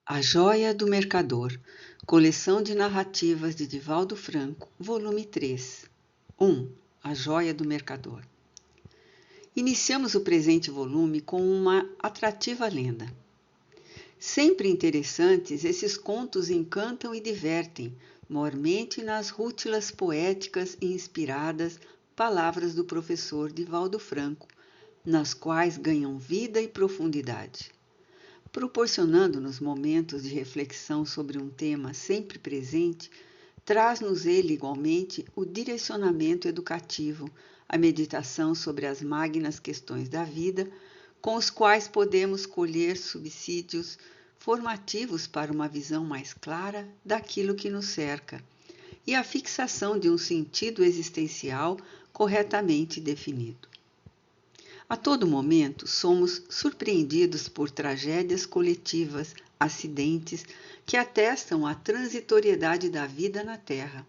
A Joia do Mercador, coleção de narrativas de Divaldo Franco, volume 3. 1. A Joia do Mercador. Iniciamos o presente volume com uma atrativa lenda. Sempre interessantes, esses contos encantam e divertem, mormente nas rútilas poéticas e inspiradas palavras do professor Divaldo Franco, nas quais ganham vida e profundidade. Proporcionando-nos momentos de reflexão sobre um tema sempre presente, traz-nos ele igualmente o direcionamento educativo, a meditação sobre as magnas questões da vida, com os quais podemos colher subsídios formativos para uma visão mais clara daquilo que nos cerca, e a fixação de um sentido existencial corretamente definido. A todo momento, somos surpreendidos por tragédias coletivas, acidentes que atestam a transitoriedade da vida na Terra,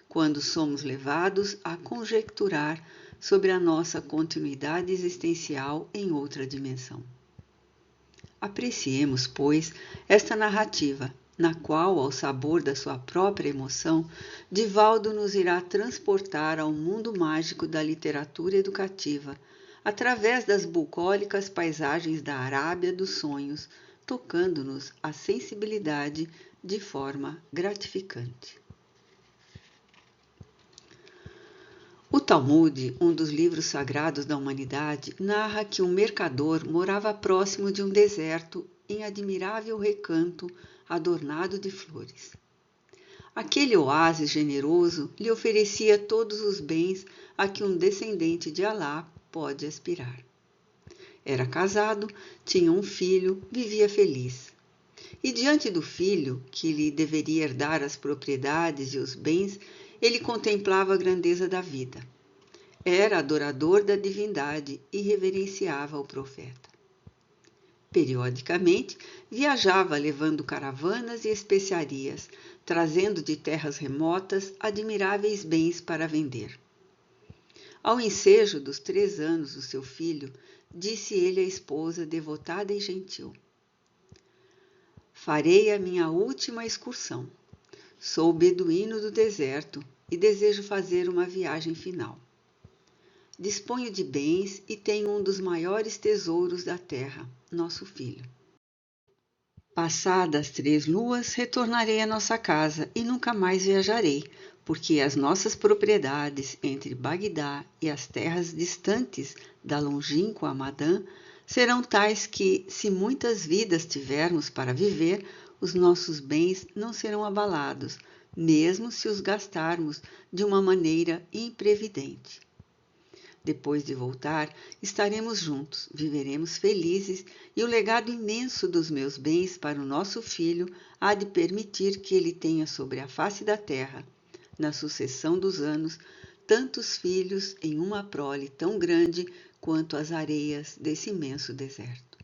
quando somos levados a conjecturar sobre a nossa continuidade existencial em outra dimensão. Apreciemos, pois, esta narrativa, na qual, ao sabor da sua própria emoção, Divaldo nos irá transportar ao mundo mágico da literatura educativa, através das bucólicas paisagens da Arábia dos sonhos, tocando-nos a sensibilidade de forma gratificante. O Talmud, um dos livros sagrados da humanidade, narra que um mercador morava próximo de um deserto em admirável recanto adornado de flores. Aquele oásis generoso lhe oferecia todos os bens a que um descendente de Alá pode aspirar. Era casado, tinha um filho, vivia feliz. E diante do filho, que lhe deveria herdar as propriedades e os bens, ele contemplava a grandeza da vida. Era adorador da divindade e reverenciava o profeta. Periodicamente, viajava levando caravanas e especiarias, trazendo de terras remotas admiráveis bens para vender. Ao ensejo dos 3 anos do seu filho, disse ele à esposa devotada e gentil: "Farei a minha última excursão. Sou beduíno do deserto e desejo fazer uma viagem final. Disponho de bens e tenho um dos maiores tesouros da terra, nosso filho. Passadas 3 luas, retornarei à nossa casa e nunca mais viajarei, porque as nossas propriedades entre Bagdá e as terras distantes da longínqua Amadã serão tais que, se muitas vidas tivermos para viver, os nossos bens não serão abalados, mesmo se os gastarmos de uma maneira imprevidente. Depois de voltar, estaremos juntos, viveremos felizes e o legado imenso dos meus bens para o nosso filho há de permitir que ele tenha sobre a face da terra, na sucessão dos anos, tantos filhos em uma prole tão grande quanto as areias desse imenso deserto.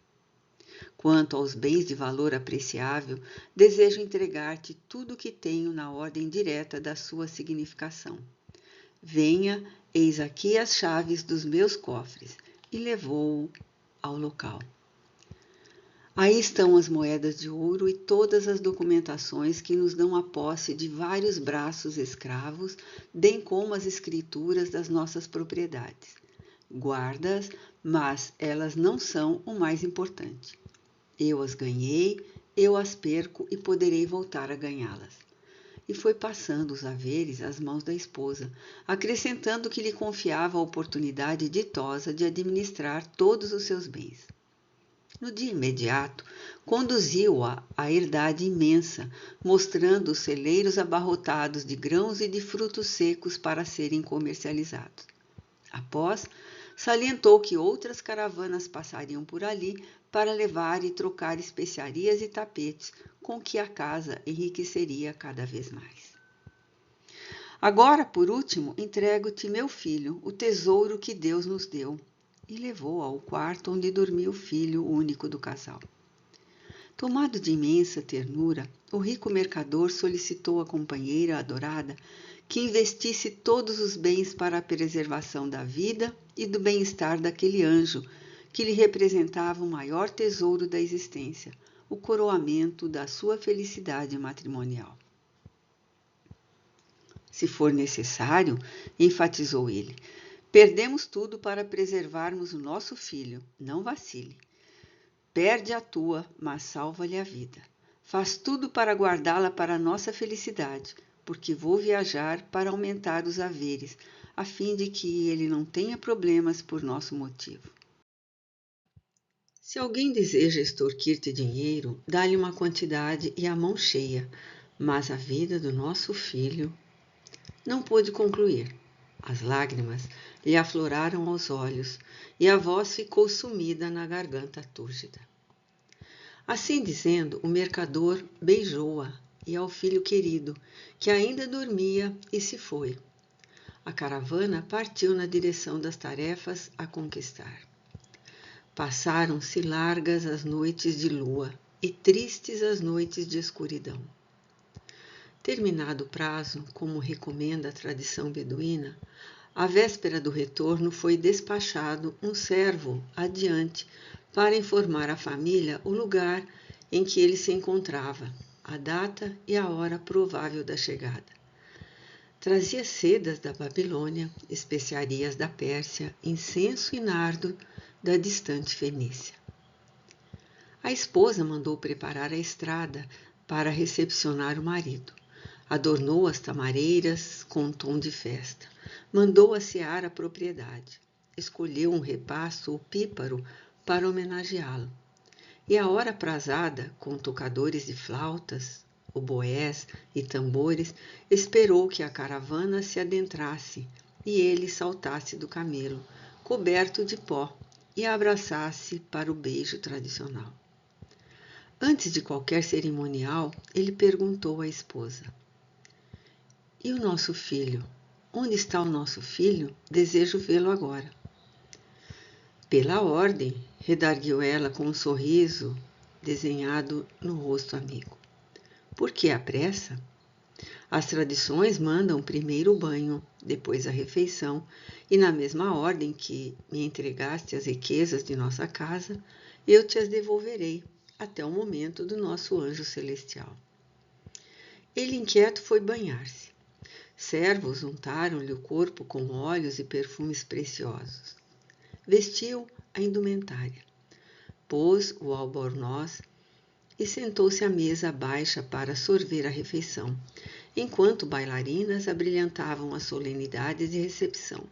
Quanto aos bens de valor apreciável, desejo entregar-te tudo o que tenho na ordem direta da sua significação. Venha, eis aqui as chaves dos meus cofres, e levou-o ao local. Aí estão as moedas de ouro e todas as documentações que nos dão a posse de vários braços escravos, bem como as escrituras das nossas propriedades. Guarda-as, mas elas não são o mais importante. Eu as ganhei, eu as perco e poderei voltar a ganhá-las. E foi passando os haveres às mãos da esposa, acrescentando que lhe confiava a oportunidade ditosa de administrar todos os seus bens. No dia imediato, conduziu-a à herdade imensa, mostrando os celeiros abarrotados de grãos e de frutos secos para serem comercializados. Após, salientou que outras caravanas passariam por ali para levar e trocar especiarias e tapetes, com que a casa enriqueceria cada vez mais. Agora, por último, entrego-te meu filho, o tesouro que Deus nos deu, e levou-o ao quarto onde dormia o filho único do casal. Tomado de imensa ternura, o rico mercador solicitou à companheira adorada que investisse todos os bens para a preservação da vida e do bem-estar daquele anjo, que lhe representava o maior tesouro da existência, o coroamento da sua felicidade matrimonial. Se for necessário, enfatizou ele, perdemos tudo para preservarmos o nosso filho, não vacile. Perde a tua, mas salva-lhe a vida. Faz tudo para guardá-la para a nossa felicidade, porque vou viajar para aumentar os haveres, a fim de que ele não tenha problemas por nosso motivo. Se alguém deseja extorquir-te dinheiro, dá-lhe uma quantidade e a mão cheia, mas a vida do nosso filho... Não pôde concluir. As lágrimas lhe afloraram aos olhos e a voz ficou sumida na garganta túrgida. Assim dizendo, o mercador beijou-a e ao filho querido, que ainda dormia, e se foi. A caravana partiu na direção das tarefas a conquistar. Passaram-se largas as noites de lua e tristes as noites de escuridão. Terminado o prazo, como recomenda a tradição beduína, à véspera do retorno foi despachado um servo adiante para informar a família o lugar em que ele se encontrava, a data e a hora provável da chegada. Trazia sedas da Babilônia, especiarias da Pérsia, incenso e nardo da distante Fenícia. A esposa mandou preparar a estrada para recepcionar o marido. Adornou as tamareiras com um tom de festa. Mandou assear a propriedade. Escolheu um repasto opíparo para homenageá-lo. E a hora aprazada, com tocadores de flautas, oboés e tambores, esperou que a caravana se adentrasse e ele saltasse do camelo, coberto de pó, e a abraçasse para o beijo tradicional. Antes de qualquer cerimonial, ele perguntou à esposa: E o nosso filho? Onde está o nosso filho? Desejo vê-lo agora. Pela ordem, redarguiu ela com um sorriso desenhado no rosto amigo. Por que a pressa? As tradições mandam primeiro o banho, depois a refeição, e na mesma ordem que me entregaste as riquezas de nossa casa, eu te as devolverei, até o momento do nosso anjo celestial. Ele inquieto foi banhar-se. Servos untaram-lhe o corpo com óleos e perfumes preciosos. Vestiu a indumentária, pôs o albornoz e sentou-se à mesa baixa para sorver a refeição, enquanto bailarinas abrilhantavam as solenidades de recepção,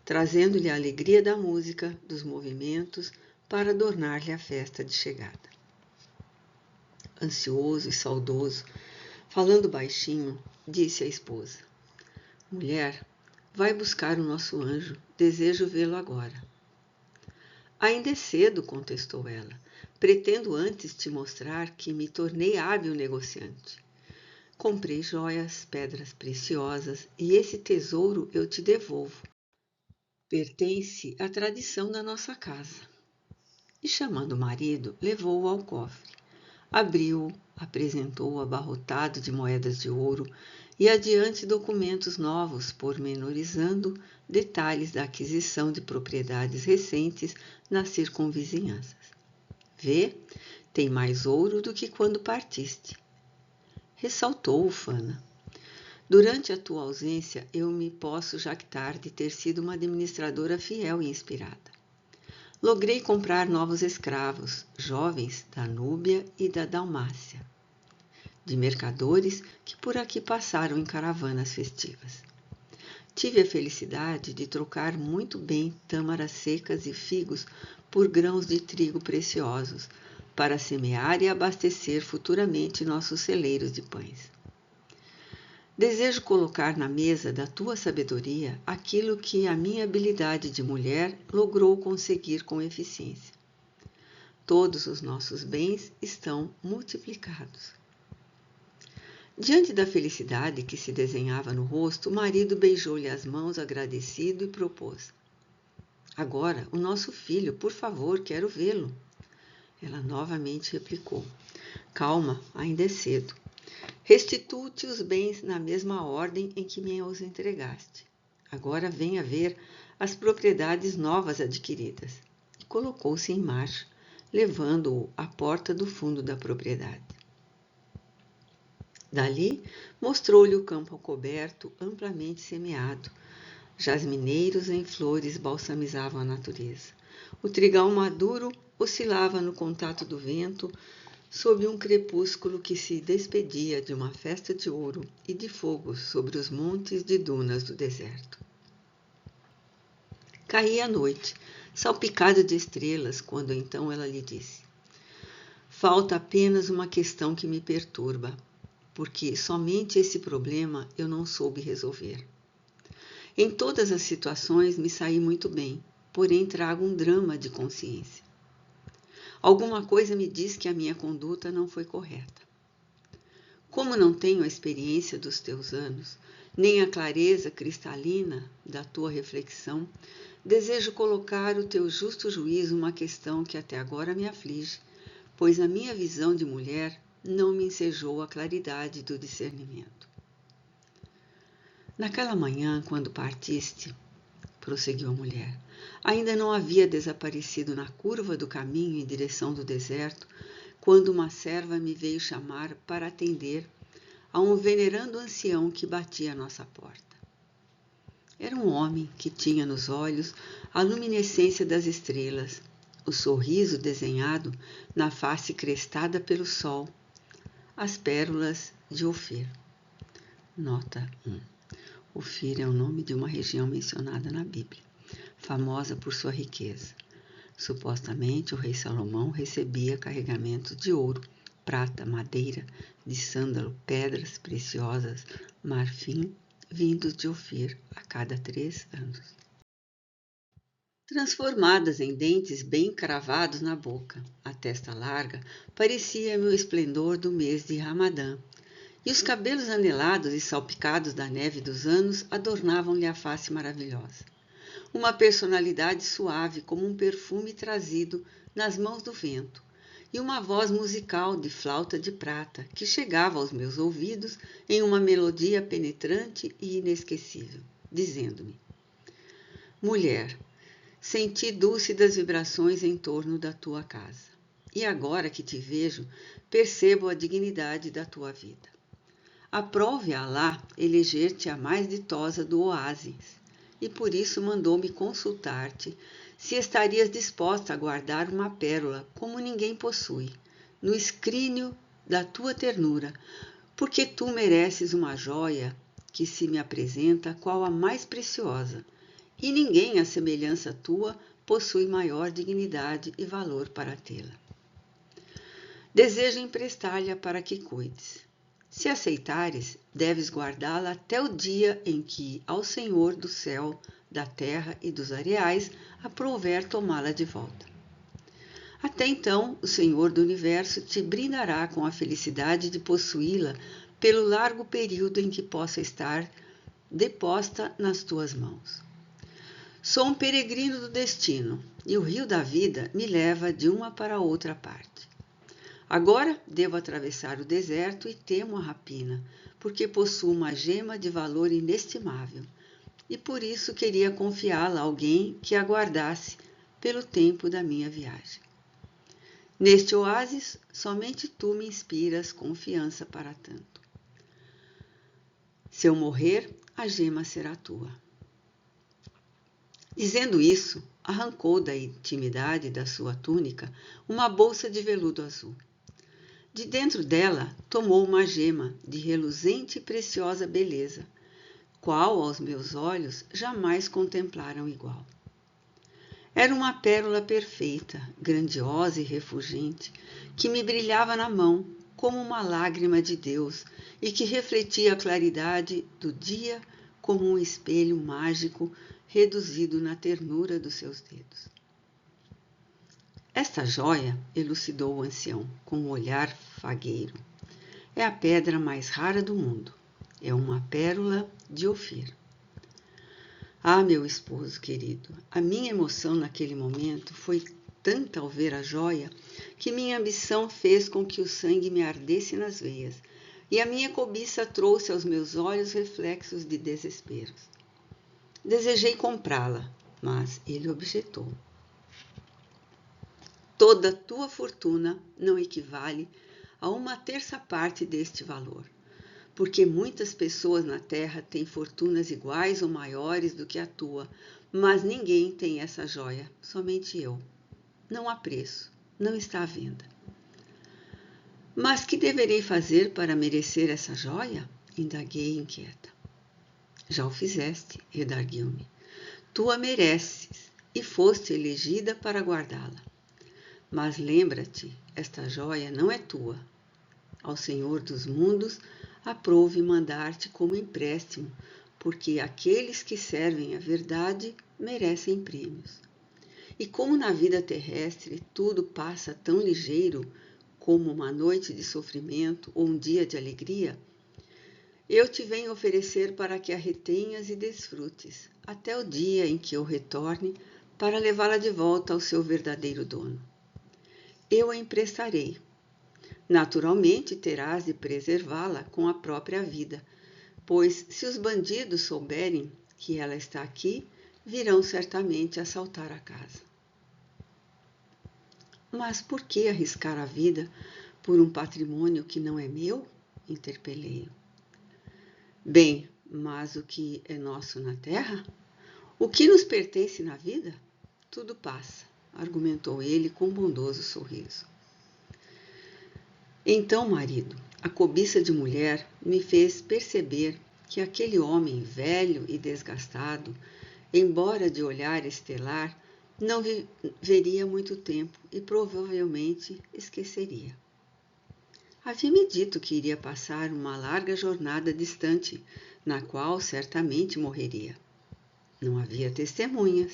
trazendo-lhe a alegria da música, dos movimentos, para adornar-lhe a festa de chegada. Ansioso e saudoso, falando baixinho, disse à esposa: Mulher, vai buscar o nosso anjo, desejo vê-lo agora. Ainda é cedo, contestou ela. Pretendo antes te mostrar que me tornei hábil negociante. Comprei joias, pedras preciosas, e esse tesouro eu te devolvo. Pertence à tradição da nossa casa. E chamando o marido, levou-o ao cofre. Abriu-o, apresentou-o abarrotado de moedas de ouro e adiante documentos novos, pormenorizando detalhes da aquisição de propriedades recentes nas circunvizinhanças. Vê, tem mais ouro do que quando partiste. Ressaltou Ufana. Durante a tua ausência, eu me posso jactar de ter sido uma administradora fiel e inspirada. Logrei comprar novos escravos, jovens da Núbia e da Dalmácia, de mercadores que por aqui passaram em caravanas festivas. Tive a felicidade de trocar muito bem tâmaras secas e figos por grãos de trigo preciosos, para semear e abastecer futuramente nossos celeiros de pães. Desejo colocar na mesa da tua sabedoria aquilo que a minha habilidade de mulher logrou conseguir com eficiência. Todos os nossos bens estão multiplicados. Diante da felicidade que se desenhava no rosto, o marido beijou-lhe as mãos agradecido e propôs: Agora, o nosso filho, por favor, quero vê-lo. Ela novamente replicou: Calma, ainda é cedo. Restituo-te os bens na mesma ordem em que me os entregaste. Agora venha ver as propriedades novas adquiridas. E colocou-se em marcha, levando-o à porta do fundo da propriedade. Dali, mostrou-lhe o campo coberto, amplamente semeado. Jasmineiros em flores balsamizavam a natureza. O trigal maduro oscilava no contato do vento, sob um crepúsculo que se despedia de uma festa de ouro e de fogo sobre os montes de dunas do deserto. Caía a noite, salpicada de estrelas, quando então ela lhe disse: falta apenas uma questão que me perturba, porque somente esse problema eu não soube resolver. Em todas as situações me saí muito bem, porém trago um drama de consciência. Alguma coisa me diz que a minha conduta não foi correta. Como não tenho a experiência dos teus anos, nem a clareza cristalina da tua reflexão, desejo colocar o teu justo juízo uma questão que até agora me aflige, pois a minha visão de mulher não me ensejou a claridade do discernimento. Naquela manhã, quando partiste, prosseguiu a mulher, ainda não havia desaparecido na curva do caminho em direção do deserto, quando uma serva me veio chamar para atender a um venerando ancião que batia à nossa porta. Era um homem que tinha nos olhos a luminescência das estrelas, o sorriso desenhado na face crestada pelo sol, as pérolas de Ofir. Nota 1. Ofir é o nome de uma região mencionada na Bíblia, famosa por sua riqueza. Supostamente, o rei Salomão recebia carregamentos de ouro, prata, madeira, de sândalo, pedras preciosas, marfim, vindos de Ofir a cada 3 anos. Transformadas em dentes bem cravados na boca, a testa larga parecia-me o esplendor do mês de Ramadã, e os cabelos anelados e salpicados da neve dos anos adornavam-lhe a face maravilhosa. Uma personalidade suave como um perfume trazido nas mãos do vento, e uma voz musical de flauta de prata que chegava aos meus ouvidos em uma melodia penetrante e inesquecível, dizendo-me: mulher, senti dúlcidas vibrações em torno da tua casa, e agora que te vejo, percebo a dignidade da tua vida. Aprove a Alá eleger-te a mais ditosa do oásis, e por isso mandou-me consultar-te se estarias disposta a guardar uma pérola como ninguém possui, no escrínio da tua ternura, porque tu mereces uma joia que se me apresenta qual a mais preciosa, e ninguém à semelhança tua possui maior dignidade e valor para tê-la. Desejo emprestar-lhe para que cuides. Se aceitares, deves guardá-la até o dia em que ao Senhor do céu, da terra e dos areais aprouver tomá-la de volta. Até então, o Senhor do universo te brindará com a felicidade de possuí-la pelo largo período em que possa estar deposta nas tuas mãos. Sou um peregrino do destino, e o rio da vida me leva de uma para outra parte. Agora devo atravessar o deserto e temo a rapina, porque possuo uma gema de valor inestimável, e por isso queria confiá-la a alguém que aguardasse pelo tempo da minha viagem. Neste oásis, somente tu me inspiras confiança para tanto. Se eu morrer, a gema será tua. Dizendo isso, arrancou da intimidade da sua túnica uma bolsa de veludo azul. De dentro dela, tomou uma gema de reluzente e preciosa beleza, qual aos meus olhos jamais contemplaram igual. Era uma pérola perfeita, grandiosa e refulgente, que me brilhava na mão como uma lágrima de Deus e que refletia a claridade do dia como um espelho mágico reduzido na ternura dos seus dedos. Esta joia, elucidou o ancião, com um olhar fagueiro, é a pedra mais rara do mundo. É uma pérola de Ofir. Ah, meu esposo querido, a minha emoção naquele momento foi tanta ao ver a joia que minha ambição fez com que o sangue me ardesse nas veias e a minha cobiça trouxe aos meus olhos reflexos de desespero. Desejei comprá-la, mas ele objetou. Toda tua fortuna não equivale a 1/3 deste valor, porque muitas pessoas na terra têm fortunas iguais ou maiores do que a tua, mas ninguém tem essa joia, somente eu. Não há preço, não está à venda. Mas que deverei fazer para merecer essa joia? Indaguei inquieta. Já o fizeste, redarguiu-me. Tu a mereces e foste elegida para guardá-la. Mas lembra-te, esta joia não é tua. Ao Senhor dos mundos aprouve mandar-te como empréstimo, porque aqueles que servem a verdade merecem prêmios. E como na vida terrestre tudo passa tão ligeiro como uma noite de sofrimento ou um dia de alegria, eu te venho oferecer para que a retenhas e desfrutes, até o dia em que eu retorne para levá-la de volta ao seu verdadeiro dono. Eu a emprestarei. Naturalmente terás de preservá-la com a própria vida, pois se os bandidos souberem que ela está aqui, virão certamente assaltar a casa. Mas por que arriscar a vida por um patrimônio que não é meu? Interpelei-o. Bem, mas o que é nosso na terra? O que nos pertence na vida? Tudo passa, argumentou ele com bondoso sorriso. Então, marido, a cobiça de mulher me fez perceber que aquele homem velho e desgastado, embora de olhar estelar, não viveria muito tempo e provavelmente esqueceria. Havia-me dito que iria passar uma larga jornada distante, na qual certamente morreria. Não havia testemunhas.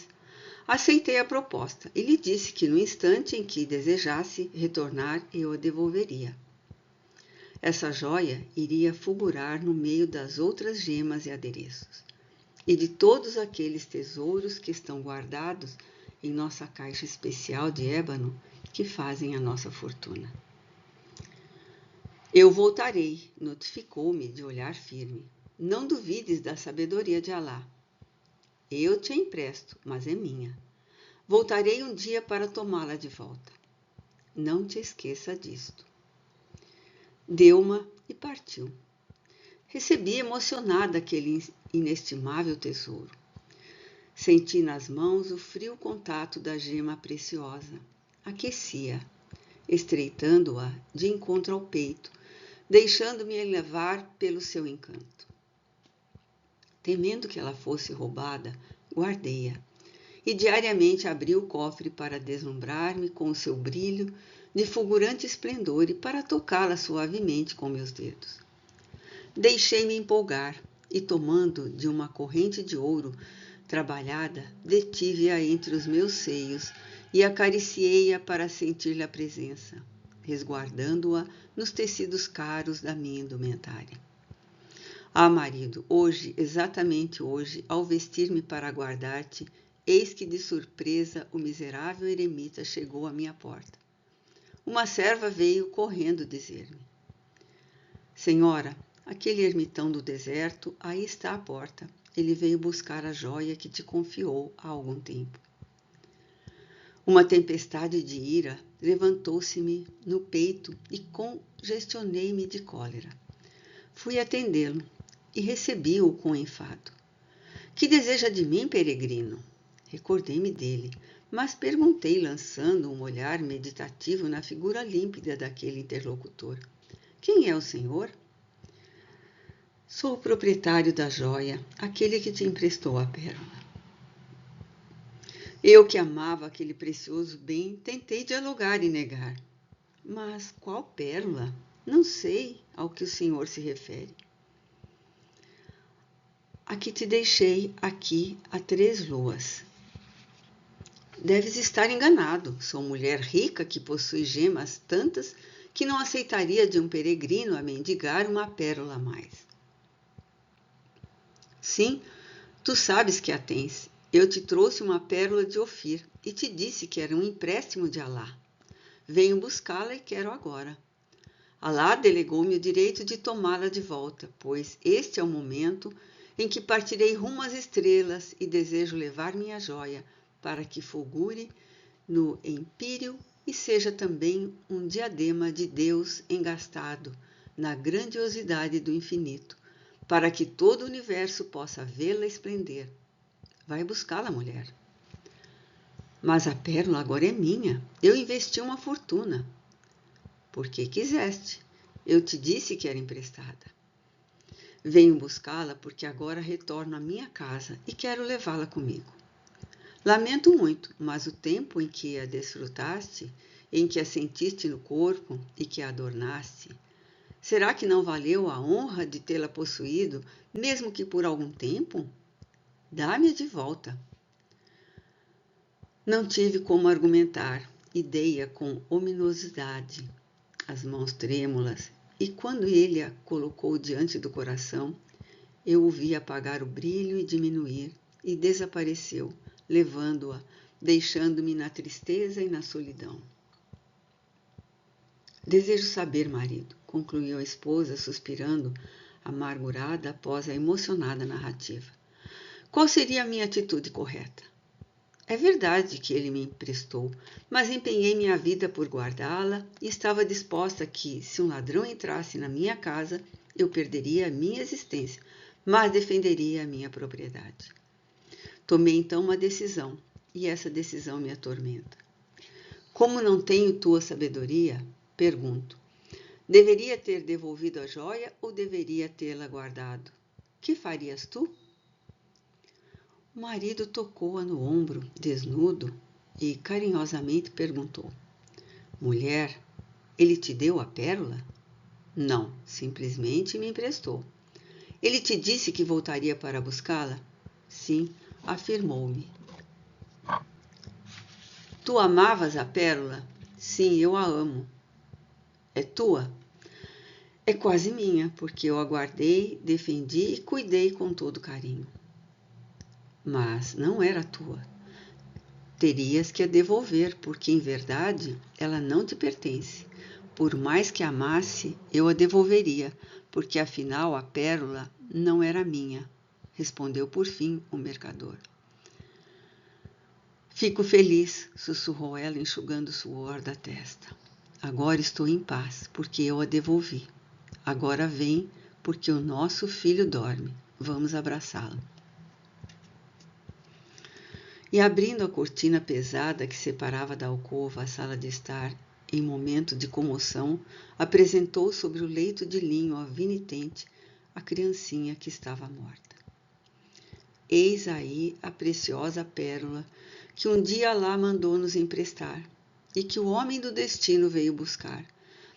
Aceitei a proposta e lhe disse que no instante em que desejasse retornar, eu a devolveria. Essa joia iria fulgurar no meio das outras gemas e adereços, e de todos aqueles tesouros que estão guardados em nossa caixa especial de ébano que fazem a nossa fortuna. Eu voltarei, notificou-me de olhar firme. Não duvides da sabedoria de Alá. Eu te a empresto, mas é minha. Voltarei um dia para tomá-la de volta. Não te esqueça disto. Deu-ma e partiu. Recebi emocionada aquele inestimável tesouro. Senti nas mãos o frio contato da gema preciosa. Aquecia, estreitando-a de encontro ao peito, deixando-me levar pelo seu encanto. Temendo que ela fosse roubada, guardei-a, e diariamente abri o cofre para deslumbrar-me com o seu brilho de fulgurante esplendor e para tocá-la suavemente com meus dedos. Deixei-me empolgar e, tomando de uma corrente de ouro trabalhada, detive-a entre os meus seios e acariciei-a para sentir-lhe a presença, resguardando-a nos tecidos caros da minha indumentária. Ah, marido, hoje, exatamente hoje, ao vestir-me para aguardar-te, eis que de surpresa o miserável eremita chegou à minha porta. Uma serva veio correndo dizer-me: Senhora, aquele ermitão do deserto aí está à porta. Ele veio buscar a joia que te confiou há algum tempo. Uma tempestade de ira levantou-se-me no peito e congestionei-me de cólera. Fui atendê-lo e recebi-o com enfado. Que deseja de mim, peregrino? Recordei-me dele, mas perguntei, lançando um olhar meditativo na figura límpida daquele interlocutor. Quem é o senhor? Sou o proprietário da joia, aquele que te emprestou a pérola. Eu que amava aquele precioso bem, tentei dialogar e negar. Mas qual pérola? Não sei ao que o senhor se refere. A que te deixei aqui há 3 luas. Deves estar enganado. Sou mulher rica que possui gemas tantas que não aceitaria de um peregrino a mendigar uma pérola a mais. Sim, tu sabes que a tens. Eu te trouxe uma pérola de Ofir e te disse que era um empréstimo de Alá. Venho buscá-la e quero agora. Alá delegou-me o direito de tomá-la de volta, pois este é o momento em que partirei rumo às estrelas e desejo levar minha joia para que fulgure no empíreo e seja também um diadema de Deus engastado na grandiosidade do infinito, para que todo o universo possa vê-la esplender. Vai buscá-la, mulher. Mas a pérola agora é minha. Eu investi uma fortuna. Porque quiseste. Eu te disse que era emprestada. Venho buscá-la porque agora retorno à minha casa e quero levá-la comigo. Lamento muito, mas o tempo em que a desfrutaste, em que a sentiste no corpo e que a adornaste, será que não valeu a honra de tê-la possuído, mesmo que por algum tempo? Dá-me de volta. Não tive como argumentar e dei-a com ominosidade, as mãos trêmulas, e quando ele a colocou diante do coração, eu o vi apagar o brilho e diminuir, e desapareceu, levando-a, deixando-me na tristeza e na solidão. Desejo saber, marido, concluiu a esposa, suspirando, amargurada após a emocionada narrativa. Qual seria a minha atitude correta? É verdade que ele me emprestou, mas empenhei minha vida por guardá-la e estava disposta que, se um ladrão entrasse na minha casa, eu perderia a minha existência, mas defenderia a minha propriedade. Tomei então uma decisão, e essa decisão me atormenta. Como não tenho tua sabedoria, pergunto, deveria ter devolvido a joia ou deveria tê-la guardado? Que farias tu? O marido tocou-a no ombro, desnudo, e carinhosamente perguntou: Mulher, ele te deu a pérola? Não, simplesmente me emprestou. Ele te disse que voltaria para buscá-la? Sim, afirmou-me. Tu amavas a pérola? Sim, eu a amo. É tua? É quase minha, porque eu a guardei, defendi e cuidei com todo carinho. Mas não era tua. Terias que a devolver, porque em verdade ela não te pertence. Por mais que amasse, eu a devolveria, porque afinal a pérola não era minha, respondeu por fim o mercador. Fico feliz, sussurrou ela, enxugando o suor da testa. Agora estou em paz, porque eu a devolvi. Agora vem, porque o nosso filho dorme. Vamos abraçá-lo. E abrindo a cortina pesada que separava da alcova a sala de estar, em momento de comoção, apresentou sobre o leito de linho avinitente a criancinha que estava morta. Eis aí a preciosa pérola que um dia Alá mandou nos emprestar e que o homem do destino veio buscar,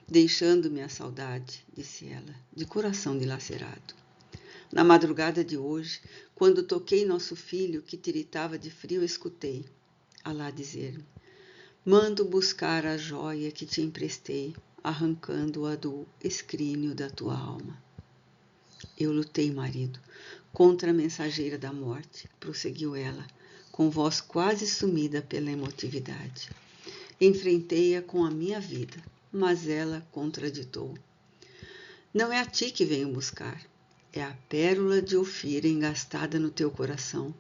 deixando-me a saudade, disse ela, de coração dilacerado. Na madrugada de hoje, quando toquei nosso filho, que tiritava de frio, escutei Alá dizer-me: mando buscar a joia que te emprestei, arrancando-a do escrínio da tua alma. Eu lutei, marido, contra a mensageira da morte, prosseguiu ela, com voz quase sumida pela emotividade. Enfrentei-a com a minha vida, mas ela contraditou. Não é a ti que venho buscar. É a pérola de Ofira engastada no teu coração,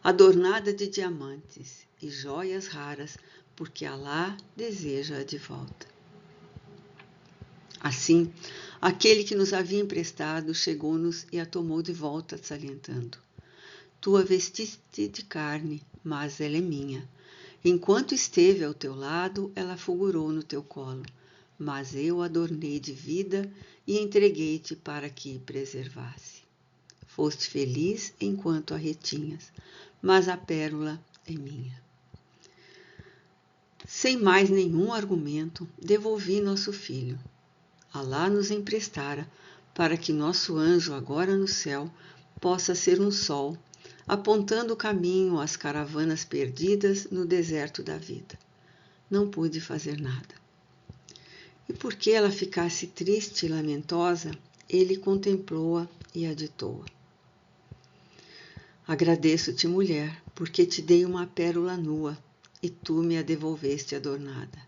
adornada de diamantes e joias raras, porque Alá deseja-a de volta. Assim, aquele que nos havia emprestado chegou-nos e a tomou de volta, salientando: Tu a vestiste de carne, mas ela é minha. Enquanto esteve ao teu lado, ela fulgurou no teu colo, mas eu a adornei de vida e entreguei-te para que preservasse. Foste feliz enquanto a retinhas, mas a pérola é minha. Sem mais nenhum argumento, devolvi nosso filho. Alá nos emprestara para que nosso anjo, agora no céu, possa ser um sol, apontando o caminho às caravanas perdidas no deserto da vida. Não pude fazer nada. E porque ela ficasse triste e lamentosa, ele contemplou-a e a ditou-a. Agradeço-te, mulher, porque te dei uma pérola nua e tu me a devolveste adornada.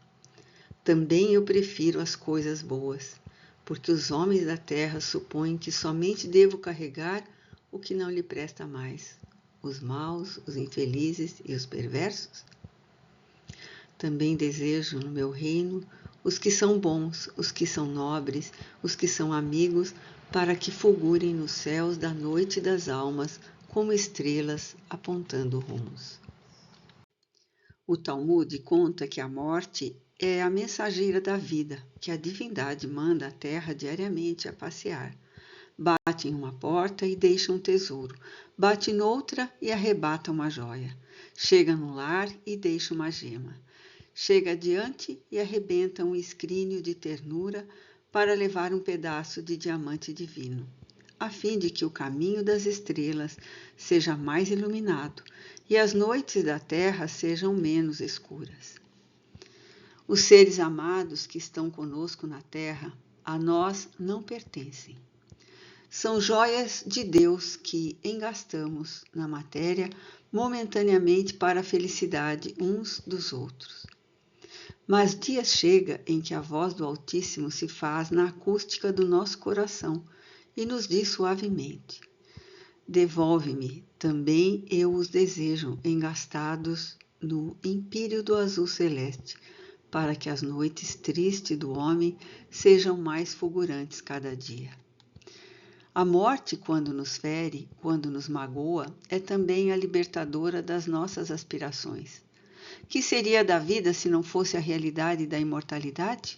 Também eu prefiro as coisas boas, porque os homens da terra supõem que somente devo carregar o que não lhe presta mais, os maus, os infelizes e os perversos. Também desejo no meu reino os que são bons, os que são nobres, os que são amigos, para que fulgurem nos céus da noite das almas como estrelas apontando rumos. O Talmud conta que a morte é a mensageira da vida, que a divindade manda à terra diariamente a passear. Bate em uma porta e deixa um tesouro, bate noutra e arrebata uma joia. Chega no lar e deixa uma gema. Chega adiante e arrebenta um escrínio de ternura para levar um pedaço de diamante divino, a fim de que o caminho das estrelas seja mais iluminado e as noites da terra sejam menos escuras. Os seres amados que estão conosco na terra, a nós não pertencem. São joias de Deus que engastamos na matéria momentaneamente para a felicidade uns dos outros. Mas dias chega em que a voz do Altíssimo se faz na acústica do nosso coração e nos diz suavemente: devolve-me, também eu os desejo engastados no empíreo do azul celeste, para que as noites tristes do homem sejam mais fulgurantes cada dia. A morte, quando nos fere, quando nos magoa, é também a libertadora das nossas aspirações. Que seria da vida se não fosse a realidade da imortalidade?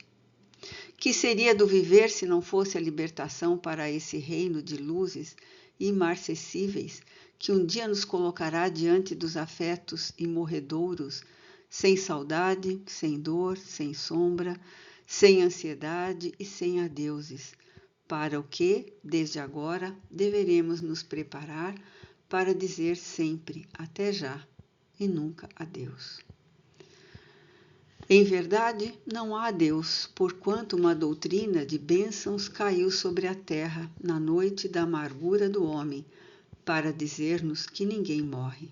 Que seria do viver se não fosse a libertação para esse reino de luzes imarcessíveis que um dia nos colocará diante dos afetos imorredouros, sem saudade, sem dor, sem sombra, sem ansiedade e sem adeuses, para o que, desde agora, deveremos nos preparar para dizer sempre até já e nunca adeus. Em verdade, não há Deus, porquanto uma doutrina de bênçãos caiu sobre a terra na noite da amargura do homem, para dizer-nos que ninguém morre.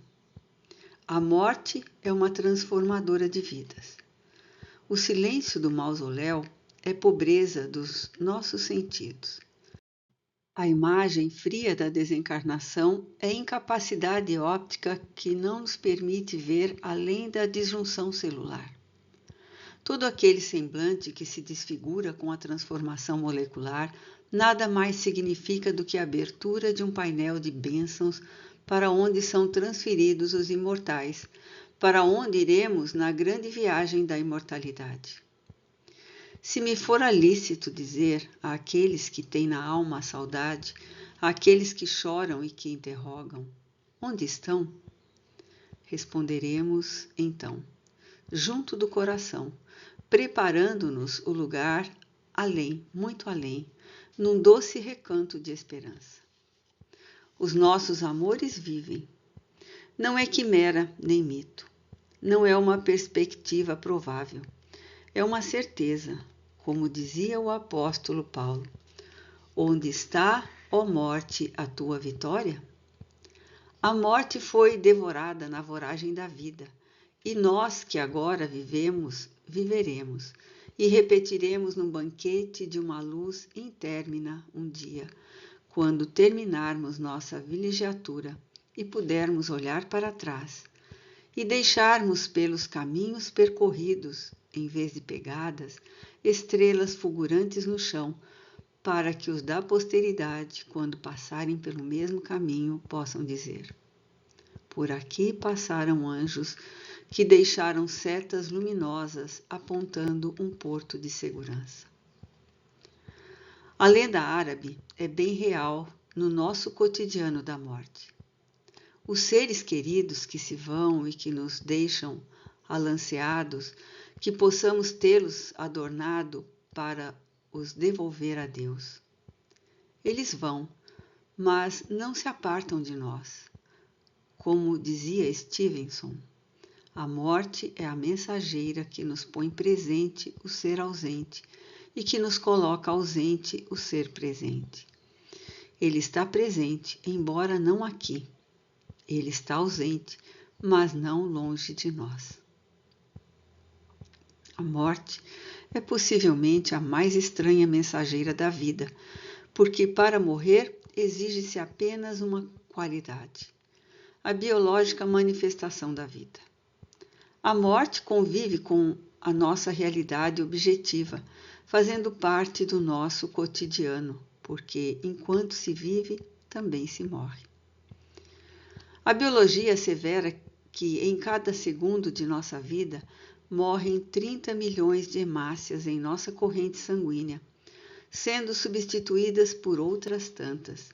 A morte é uma transformadora de vidas. O silêncio do mausoléu é pobreza dos nossos sentidos. A imagem fria da desencarnação é incapacidade óptica que não nos permite ver além da disjunção celular. Todo aquele semblante que se desfigura com a transformação molecular nada mais significa do que a abertura de um painel de bênçãos para onde são transferidos os imortais, para onde iremos na grande viagem da imortalidade. Se me fora lícito dizer àqueles que têm na alma a saudade, àqueles que choram e que interrogam, onde estão? Responderemos, então, junto do coração, preparando-nos o lugar além, muito além, num doce recanto de esperança. Os nossos amores vivem. Não é quimera nem mito. Não é uma perspectiva provável. É uma certeza, como dizia o apóstolo Paulo. Onde está, ó morte, a tua vitória? A morte foi devorada na voragem da vida, e nós que agora vivemos, viveremos, e repetiremos no banquete de uma luz intérmina um dia, quando terminarmos nossa vilegiatura e pudermos olhar para trás, e deixarmos pelos caminhos percorridos, em vez de pegadas, estrelas fulgurantes no chão, para que os da posteridade, quando passarem pelo mesmo caminho, possam dizer: por aqui passaram anjos que deixaram setas luminosas apontando um porto de segurança. A lenda árabe é bem real no nosso cotidiano da morte. Os seres queridos que se vão e que nos deixam alanceados, que possamos tê-los adornado para os devolver a Deus. Eles vão, mas não se apartam de nós. Como dizia Stevenson, a morte é a mensageira que nos põe presente o ser ausente e que nos coloca ausente o ser presente. Ele está presente, embora não aqui. Ele está ausente, mas não longe de nós. A morte é possivelmente a mais estranha mensageira da vida, porque para morrer exige-se apenas uma qualidade, a biológica manifestação da vida. A morte convive com a nossa realidade objetiva, fazendo parte do nosso cotidiano, porque enquanto se vive, também se morre. A biologia assevera que em cada segundo de nossa vida morrem 30 milhões de hemácias em nossa corrente sanguínea, sendo substituídas por outras tantas,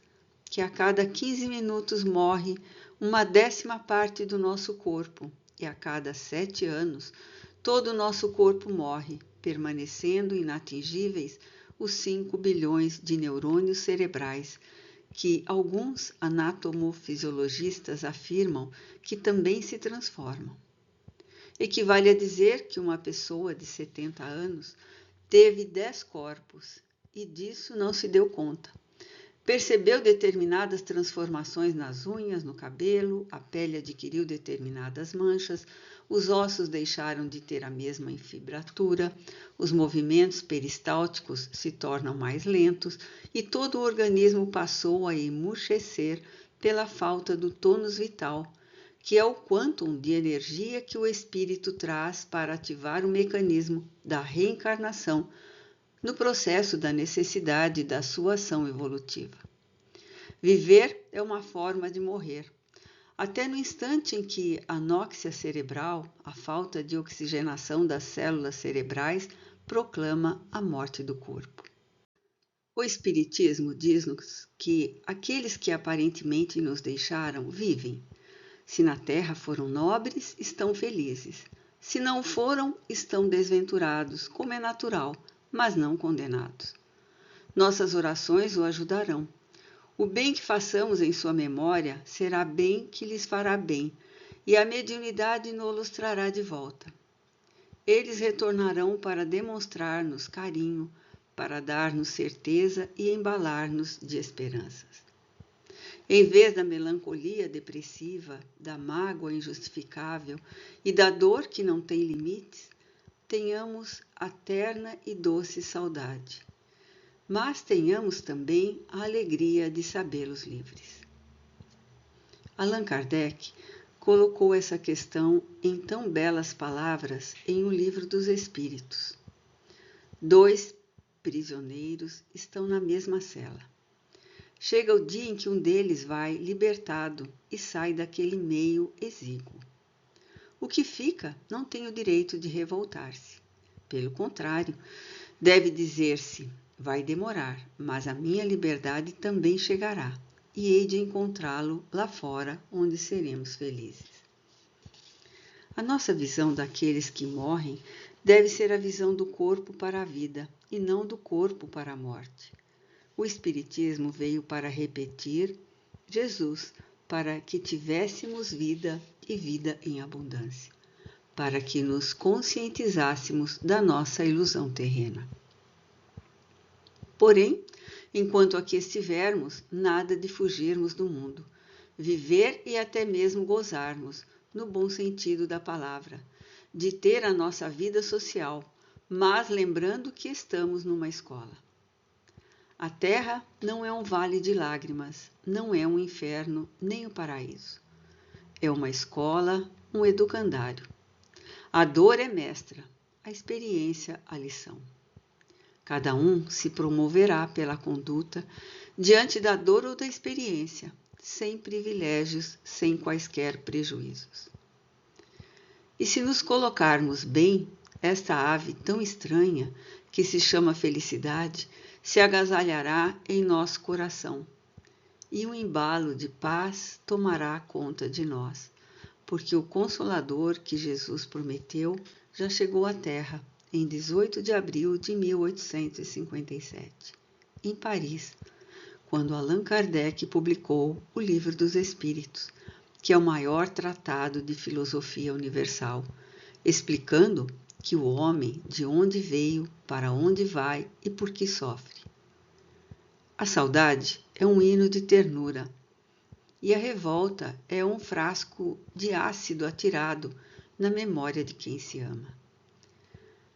que a cada 15 minutos morre 1/10 do nosso corpo, e a cada 7 anos todo o nosso corpo morre, permanecendo inatingíveis os 5 bilhões de neurônios cerebrais, que alguns anatomofisiologistas afirmam que também se transformam. Equivale a dizer que uma pessoa de 70 anos teve 10 corpos e disso não se deu conta. Percebeu determinadas transformações nas unhas, no cabelo, a pele adquiriu determinadas manchas, os ossos deixaram de ter a mesma fibratura, os movimentos peristálticos se tornam mais lentos e todo o organismo passou a emurchecer pela falta do tônus vital, que é o quantum de energia que o espírito traz para ativar o mecanismo da reencarnação no processo da necessidade da sua ação evolutiva. Viver é uma forma de morrer. Até no instante em que a anóxia cerebral, a falta de oxigenação das células cerebrais, proclama a morte do corpo. O Espiritismo diz-nos que aqueles que aparentemente nos deixaram vivem. Se na terra foram nobres, estão felizes. Se não foram, estão desventurados, como é natural, mas não condenados. Nossas orações o ajudarão. O bem que façamos em sua memória será bem que lhes fará bem, e a mediunidade nos trará de volta. Eles retornarão para demonstrar-nos carinho, para dar-nos certeza e embalar-nos de esperanças. Em vez da melancolia depressiva, da mágoa injustificável e da dor que não tem limites, tenhamos a terna e doce saudade, mas tenhamos também a alegria de sabê-los livres. Allan Kardec colocou essa questão em tão belas palavras em O Livro dos Espíritos. 2 prisioneiros estão na mesma cela. Chega o dia em que um deles vai libertado e sai daquele meio exíguo. O que fica não tem o direito de revoltar-se. Pelo contrário, deve dizer-se: vai demorar, mas a minha liberdade também chegará, e hei de encontrá-lo lá fora, onde seremos felizes. A nossa visão daqueles que morrem deve ser a visão do corpo para a vida, e não do corpo para a morte. O Espiritismo veio para repetir Jesus, para que tivéssemos vida e vida em abundância, para que nos conscientizássemos da nossa ilusão terrena. Porém, enquanto aqui estivermos, nada de fugirmos do mundo, viver e até mesmo gozarmos, no bom sentido da palavra, de ter a nossa vida social, mas lembrando que estamos numa escola. A terra não é um vale de lágrimas, não é um inferno nem um paraíso. É uma escola, um educandário. A dor é mestra, a experiência a lição. Cada um se promoverá pela conduta diante da dor ou da experiência, sem privilégios, sem quaisquer prejuízos. E se nos colocarmos bem, esta ave tão estranha, que se chama felicidade, se agasalhará em nosso coração, e um embalo de paz tomará conta de nós, porque o Consolador que Jesus prometeu já chegou à Terra em 18 de abril de 1857, em Paris, quando Allan Kardec publicou O Livro dos Espíritos, que é o maior tratado de filosofia universal, explicando que o homem de onde veio, para onde vai e por que sofre. A saudade é um hino de ternura, e a revolta é um frasco de ácido atirado na memória de quem se ama.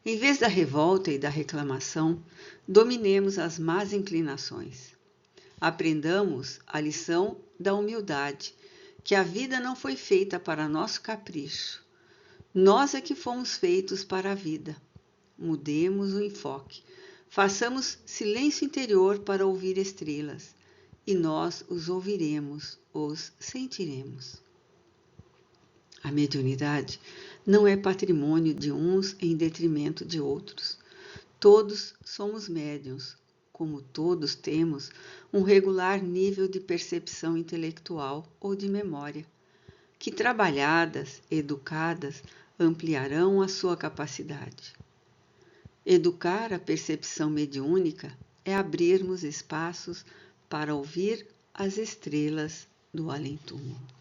Em vez da revolta e da reclamação, dominemos as más inclinações. Aprendamos a lição da humildade, que a vida não foi feita para nosso capricho. Nós é que fomos feitos para a vida. Mudemos o enfoque. Façamos silêncio interior para ouvir estrelas, e nós os ouviremos, os sentiremos. A mediunidade não é patrimônio de uns em detrimento de outros. Todos somos médiuns, como todos temos um regular nível de percepção intelectual ou de memória, que trabalhadas, educadas, ampliarão a sua capacidade. Educar a percepção mediúnica é abrirmos espaços para ouvir as estrelas do além-túmulo.